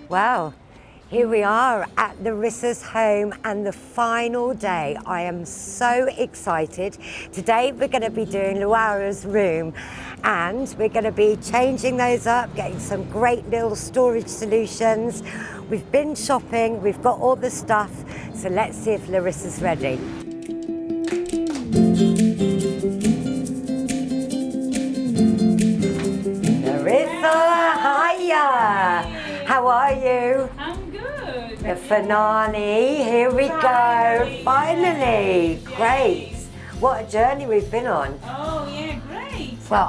Well, here we are at Larissa's home and the final day. I am so excited. Today we're going to be doing Luara's room and we're going to be changing those up, getting some great little storage solutions. We've been shopping, we've got all the stuff, so let's see if Larissa's ready. Larissa, hiya! How are you? I'm good. The finale, here we go, finally, great. What a journey we've been on. Oh yeah, great. Well,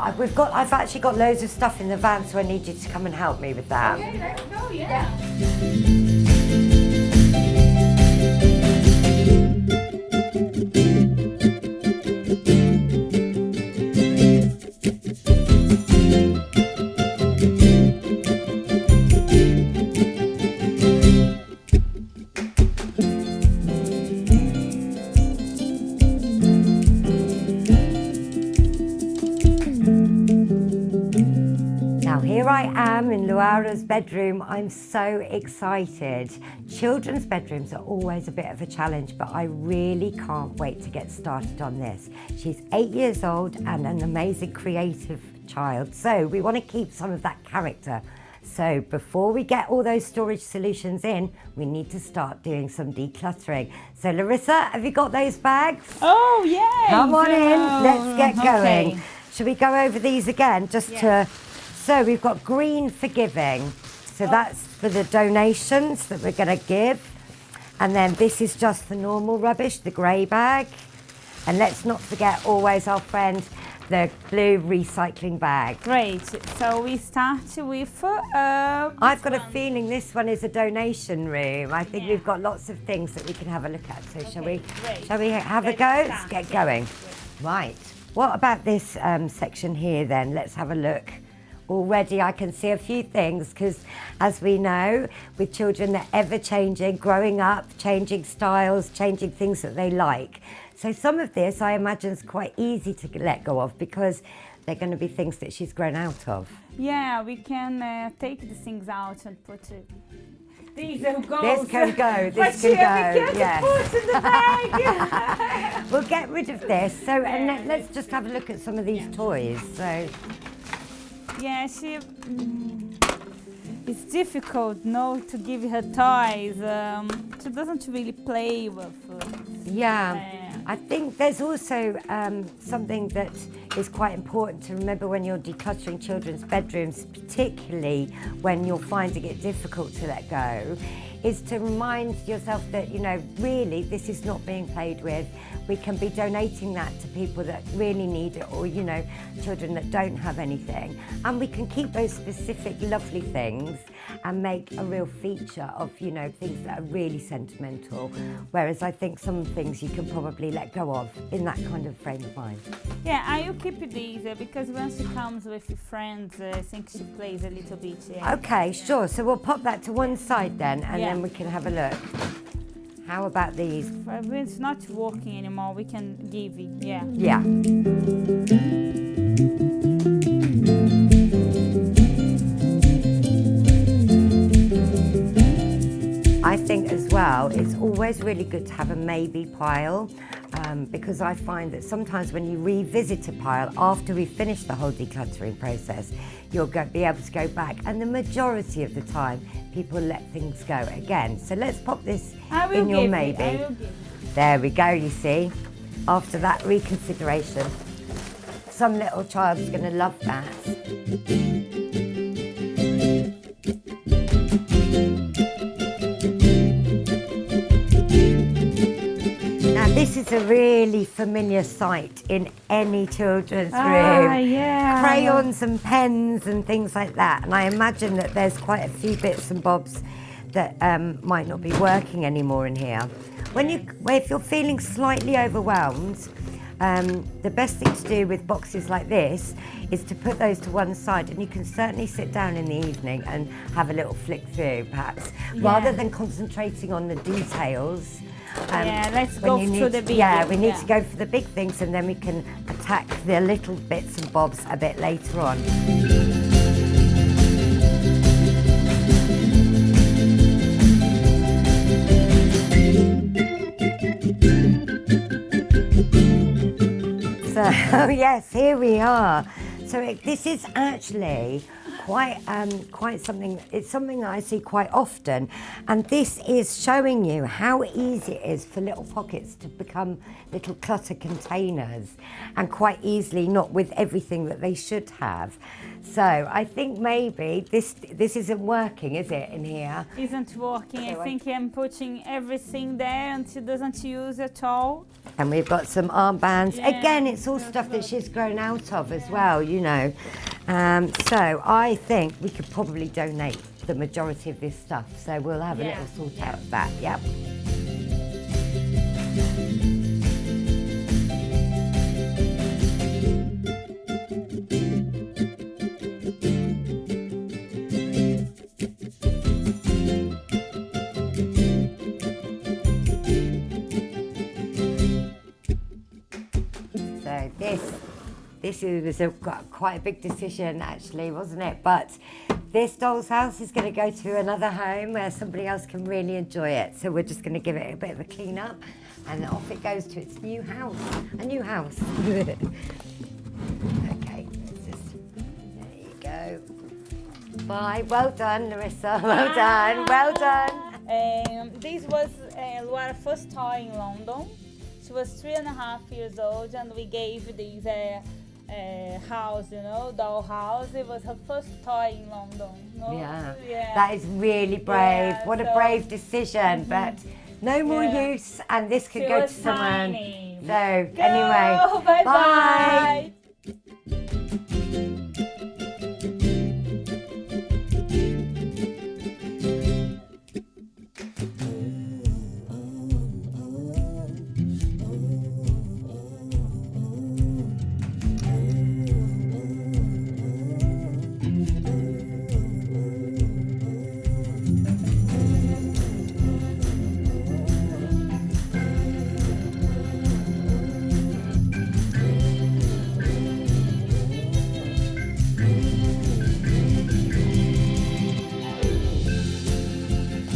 I've actually got loads of stuff in the van, so I need you to come and help me with that. Okay, let's go, yeah. Here I am in Luara's bedroom. I'm so excited. Children's bedrooms are always a bit of a challenge, but I really can't wait to get started on this. She's 8 years old and an amazing creative child, so we want to keep some of that character. So before we get all those storage solutions in, we need to start doing some decluttering. So Larissa, have you got those bags? Oh yeah. Come on in, let's get going. Okay. Should we go over these again So we've got green for giving. So that's for the donations that we're going to give. And then this is just the normal rubbish, the grey bag. And let's not forget always our friend, the blue recycling bag. Great. So we start with. I've got a feeling this one is a donation room. I think we've got lots of things that we can have a look at. So shall we have a go? Let's get going. Right. What about this section here then? Let's have a look. Already I can see a few things because, as we know, with children they're ever changing, growing up, changing styles, changing things that they like. So some of this I imagine is quite easy to let go of because they're going to be things that she's grown out of. Yeah, we can take the things out and put it. These will go. This can go, this can go, yes. Put in the bag. We'll get rid of this. So, and let's just have a look at some of these toys. So. Yeah, it's difficult, to give her toys. She doesn't really play with. I think there's also something that is quite important to remember when you're decluttering children's bedrooms, particularly when you're finding it difficult to let go, is to remind yourself that, really this is not being played with. We can be donating that to people that really need it or, children that don't have anything. And we can keep those specific lovely things and make a real feature of, things that are really sentimental. Whereas I think some things you can probably let go of in that kind of frame of mind. Yeah, I will keep these because when she comes with her friends, I think she plays a little bit. Yeah. Okay, sure. So we'll pop that to one side then and then we can have a look. How about these? If it's not working anymore, we can give it, Yeah. I think as well, it's always really good to have a maybe pile because I find that sometimes when you revisit a pile after we've finished the whole decluttering process, you'll be able to go back, and the majority of the time people let things go again. So let's pop this in your maybe. There we go, you see, after that reconsideration. Some little child is going to love that. This is a really familiar sight in any children's room. Yeah. Crayons and pens and things like that. And I imagine that there's quite a few bits and bobs that might not be working anymore in here. If you're feeling slightly overwhelmed, the best thing to do with boxes like this is to put those to one side, and you can certainly sit down in the evening and have a little flick through, perhaps, rather than concentrating on the details. Let's go through the big. Yeah, we need to go for the big things, and then we can attack the little bits and bobs a bit later on. Oh yes, here we are. So this is actually quite something. It's something that I see quite often, and this is showing you how easy it is for little pockets to become little clutter containers, and quite easily not with everything that they should have. So I think maybe this isn't working, is it, in here? Isn't working. So I think I'm putting everything there and she doesn't use at all. And we've got some armbands. Yeah, Again, it's all stuff that she's grown out of as well, you know. So I think we could probably donate the majority of this stuff. So we'll have a little sort out of that, yep. This was quite a big decision actually, wasn't it? But this doll's house is going to go to another home where somebody else can really enjoy it. So we're just going to give it a bit of a clean up and off it goes to its new house. A new house. Okay, there you go. Bye. Well done, Larissa. Well done. Well done. This was Luara's first toy in London. She was 3.5 years old and we gave this house, you know, doll house. It was her first toy in London. No? Yeah, that is really brave. Yeah, what a brave decision, but no more use, and this could go to someone. So anyway, bye.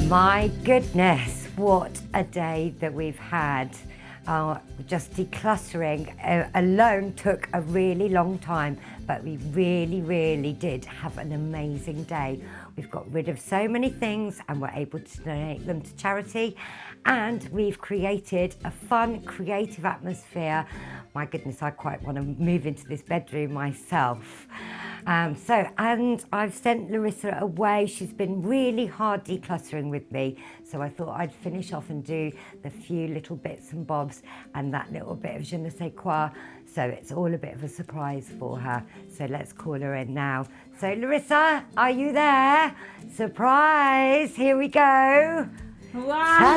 My goodness, what a day that we've had. Just decluttering alone took a really long time, but we really did have an amazing day. We've got rid of so many things and we're able to donate them to charity, and we've created a fun, creative atmosphere. My goodness, I quite want to move into this bedroom myself. And I've sent Larissa away. She's been really hard decluttering with me, so I thought I'd finish off and do the few little bits and bobs and that little bit of je ne sais quoi. So it's all a bit of a surprise for her. So let's call her in now. So Larissa, are you there? Surprise, here we go. Wow!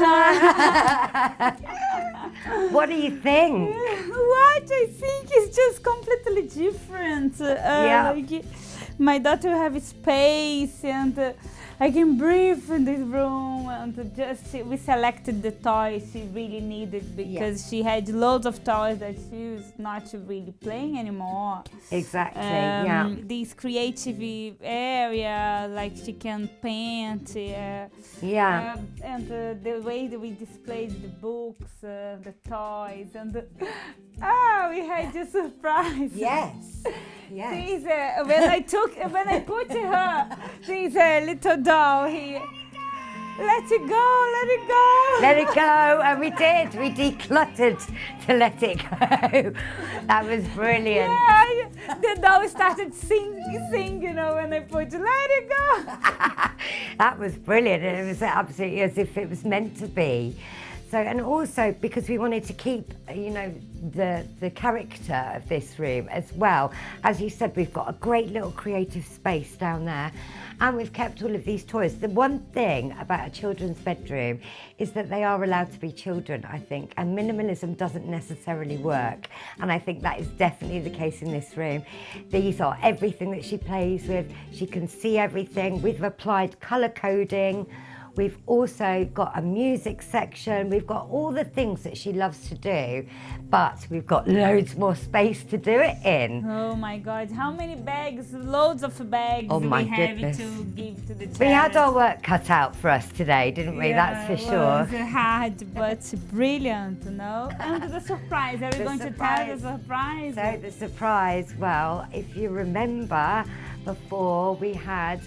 What do you think? What I think is just completely different. My daughter have space and I can breathe in this room, and we selected the toys she really needed because she had loads of toys that she was not really playing anymore. Exactly, This creative area, like she can paint, and the way that we displayed the books, the toys, and we had a surprise. Yes. This, when I put her this little doll here, let it go. Let it go, and we did. We decluttered to let it go. That was brilliant. Yeah, the doll started sing, you know, when I put let it go. That was brilliant. It was absolutely as if it was meant to be. So, and also because we wanted to keep, you know, the character of this room as well. As you said, we've got a great little creative space down there, and we've kept all of these toys. The one thing about a children's bedroom is that they are allowed to be children, I think, and minimalism doesn't necessarily work. And I think that is definitely the case in this room. These are everything that she plays with. She can see everything. We've applied colour coding. We've also got a music section. We've got all the things that she loves to do, but we've got loads more space to do it in. Oh my God, how many bags, loads of bags Oh my we have goodness. to give to the child. We had our work cut out for us today, didn't we? That's for sure. It was hard, but brilliant, no? And the surprise, are we going to tell the surprise? So the surprise, well, if you remember before, we had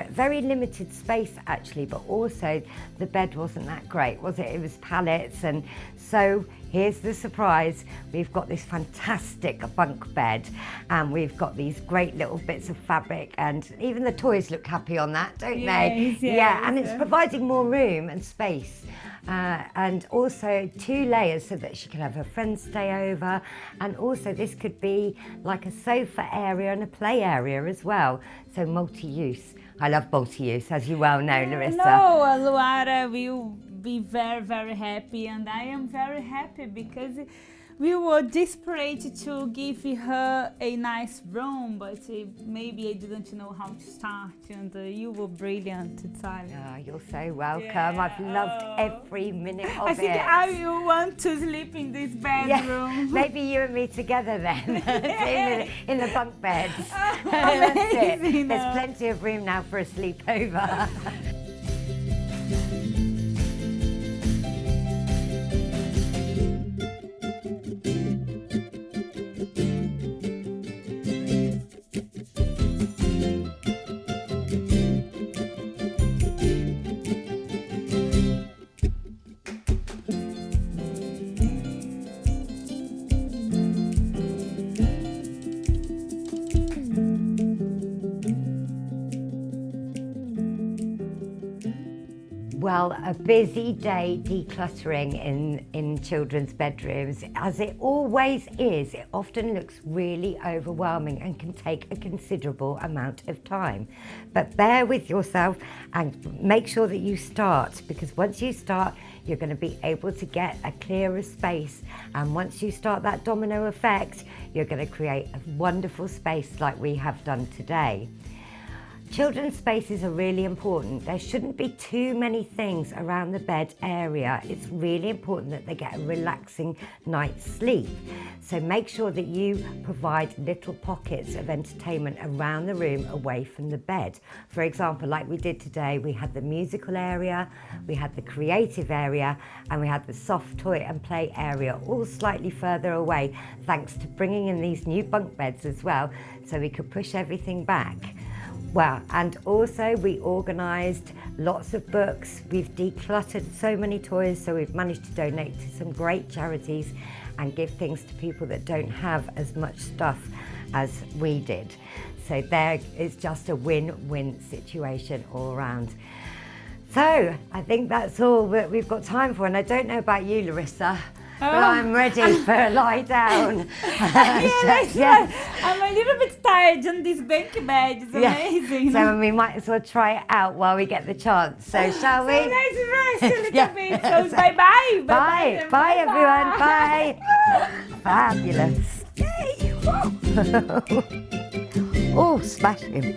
very limited space actually, but also the bed wasn't that great, was it? It was pallets, and so here's the surprise. We've got this fantastic bunk bed, and we've got these great little bits of fabric, and even the toys look happy on that, don't they? Yes, Yeah, and it's providing more room and space. And also 2 layers so that she can have her friends stay over, and also this could be like a sofa area and a play area as well, so multi-use. I love multi-use, as you well know, Larissa. No, Luara will be very, very happy, and I am very happy because we were desperate to give her a nice room, but maybe I didn't know how to start, and you were brilliant, Sally. Oh, you're so welcome. I've loved every minute of it. I think I will want to sleep in this bedroom. Yeah, maybe you and me together then, in the bunk beds. Amazing. There's plenty of room now for a sleepover. Well, a busy day decluttering in children's bedrooms. As it always is, it often looks really overwhelming and can take a considerable amount of time. But bear with yourself and make sure that you start, because once you start, you're going to be able to get a clearer space. And once you start that domino effect, you're going to create a wonderful space like we have done today. Children's spaces are really important. There shouldn't be too many things around the bed area. It's really important that they get a relaxing night's sleep. So make sure that you provide little pockets of entertainment around the room away from the bed. For example, like we did today, we had the musical area, we had the creative area, and we had the soft toy and play area, all slightly further away, thanks to bringing in these new bunk beds as well, so we could push everything back. Well, and also we organised lots of books. We've decluttered so many toys, so we've managed to donate to some great charities and give things to people that don't have as much stuff as we did. So there is just a win-win situation all around. So I think that's all that we've got time for, and I don't know about you, Larissa, but I'm ready for a lie down. Yeah. I'm a little bit tired on this bank bed. It's amazing. So we might as well try it out while we get the chance. So shall we? So let's rest a little bit. So bye-bye. Bye. Bye, everyone. Bye. Fabulous. Yay. Oh, smashing.